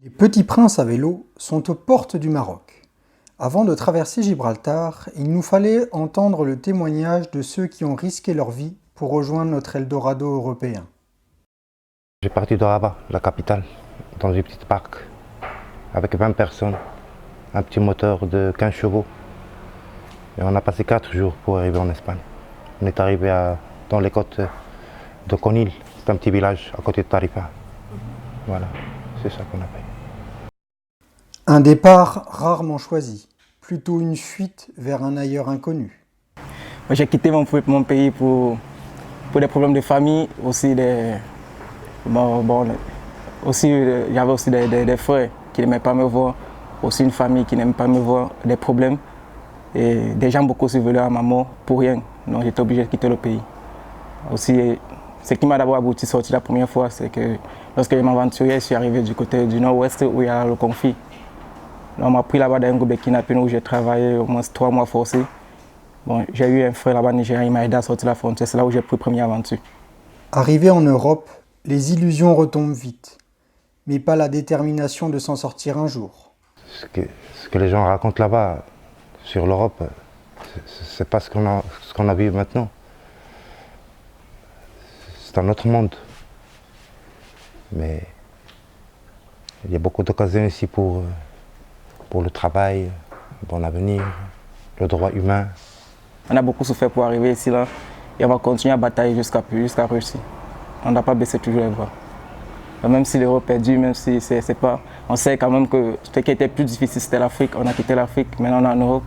Les Petits Princes à vélo sont aux portes du Maroc. Avant de traverser Gibraltar, il nous fallait entendre le témoignage de ceux qui ont risqué leur vie pour rejoindre notre Eldorado européen. J'ai parti de Rabat, la capitale, dans une petite barque, avec 20 personnes, un petit moteur de 15 chevaux. Et on a passé 4 jours pour arriver en Espagne. On est arrivé dans les côtes de Conil, c'est un petit village à côté de Tarifa. Voilà, c'est ça qu'on a fait. Un départ rarement choisi, plutôt une fuite vers un ailleurs inconnu. J'ai quitté mon pays pour des problèmes de famille, aussi j'avais aussi des frères qui n'aimaient pas me voir, aussi une famille qui n'aime pas me voir, des problèmes. Et des gens beaucoup se veulent à ma mort pour rien, donc j'étais obligé de quitter le pays. Aussi, ce qui m'a d'abord abouti à sortir la première fois, c'est que lorsque je m'aventurais, je suis arrivé du côté du nord-ouest où il y a le conflit. On m'a pris là-bas dans un groupe de kidnapping où j'ai travaillé au moins 3 mois forcés. Bon, j'ai eu un frère là-bas nigérien, il m'a aidé à sortir la frontière, c'est là où j'ai pris la première aventure. Arrivé en Europe, les illusions retombent vite, mais pas la détermination de s'en sortir un jour. Ce que les gens racontent là-bas sur l'Europe, c'est pas ce qu'on a vu maintenant. C'est un autre monde. Mais il y a beaucoup d'occasions ici pour le travail, le bon avenir, le droit humain. On a beaucoup souffert pour arriver ici là, et on va continuer à batailler jusqu'à réussir. On ne doit pas baisser toujours les bras. Même si l'Europe est dure, même si c'est pas... On sait quand même que ce qui était plus difficile c'était l'Afrique, on a quitté l'Afrique, maintenant on est en Europe.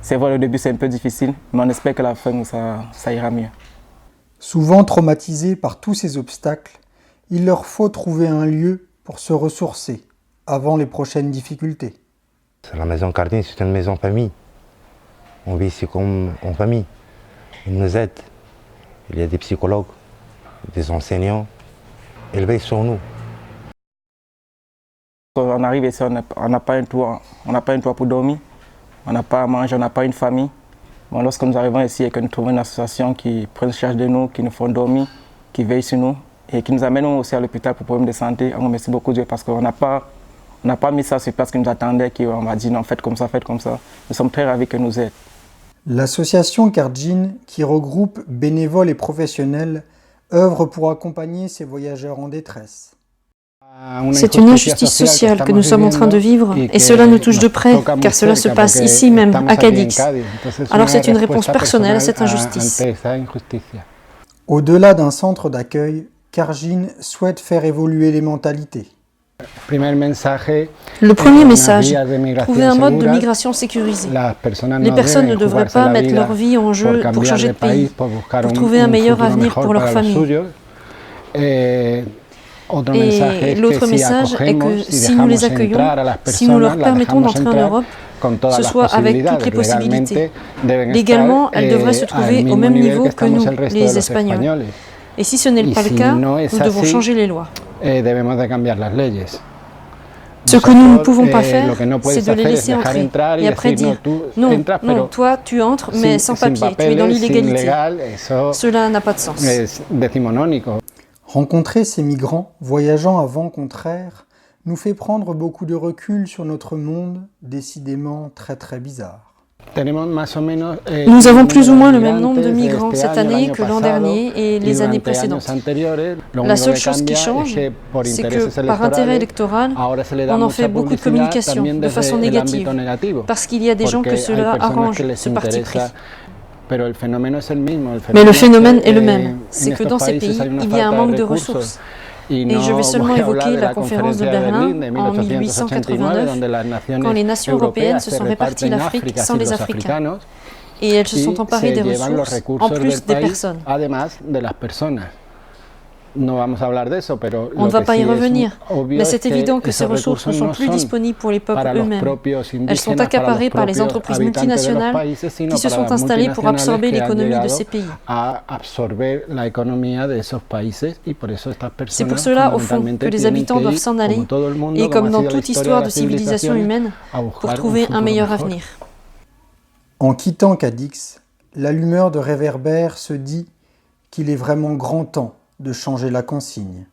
C'est vrai, le début c'est un peu difficile, mais on espère que la fin ça ira mieux. Souvent traumatisés par tous ces obstacles, il leur faut trouver un lieu pour se ressourcer avant les prochaines difficultés. La maison Cardine, c'est une maison famille. On vit ici comme en famille. Ils nous aident. Il y a des psychologues, des enseignants. Ils veillent sur nous. Quand on arrive ici, on n'a pas un toit pour dormir, on n'a pas à manger, on n'a pas une famille. Bon, lorsque nous arrivons ici et que nous trouvons une association qui prend charge de nous, qui nous font dormir, qui veille sur nous et qui nous amène aussi à l'hôpital pour problèmes de santé, on remercie beaucoup Dieu parce qu'on n'a pas mis ça sur place qui nous attendait, qu'on m'a dit non, faites comme ça, faites comme ça. Nous sommes très ravis que nous aident. L'association Cardine, qui regroupe bénévoles et professionnels, œuvre pour accompagner ces voyageurs en détresse. C'est une injustice sociale que nous sommes en train de vivre et cela nous touche de près car cela se passe ici même, à Cadix. Alors c'est une réponse personnelle à cette injustice. Au-delà d'un centre d'accueil, Cardine souhaite faire évoluer les mentalités. Le premier message, trouver un mode de migration sécurisé. Les personnes ne devraient pas mettre leur vie en jeu pour changer de pays, pour trouver un meilleur avenir pour leur famille. Et l'autre message est que si nous les accueillons, si nous leur permettons d'entrer en Europe, ce soit avec toutes les possibilités, légalement, elles devraient se trouver au même niveau que nous, les Espagnols. Et si ce n'est pas le cas, nous devons changer les lois. Ce que nous ne pouvons pas faire, c'est de les laisser entrer et après dire « Non, non, toi tu entres, mais sans papier, tu es dans l'illégalité ». Cela n'a pas de sens. Rencontrer ces migrants voyageant à vent contraire nous fait prendre beaucoup de recul sur notre monde, décidément très très bizarre. Nous avons plus ou moins le même nombre de migrants cette année que l'an dernier et les années précédentes. La seule chose qui change, c'est que par intérêt électoral, on en fait beaucoup de communication de façon négative, parce qu'il y a des gens que cela arrange, ce parti pris. Mais le phénomène est le même, c'est que dans ces pays, il y a un manque de ressources. Et je vais seulement évoquer la conférence de Berlin en 1889, quand les nations européennes se sont réparties l'Afrique sans les Africains. Et elles se sont emparées des ressources, en plus des personnes. On ne va pas y revenir, mais c'est évident que ces ressources ne sont plus disponibles pour les peuples eux-mêmes. Elles sont accaparées par les entreprises multinationales qui se sont installées pour absorber l'économie de ces pays. C'est pour cela, au fond, que les habitants doivent s'en aller, et comme dans toute histoire de civilisation humaine, pour trouver un meilleur avenir. En quittant Cadix, l'allumeur de réverbère se dit qu'il est vraiment grand temps de changer la consigne.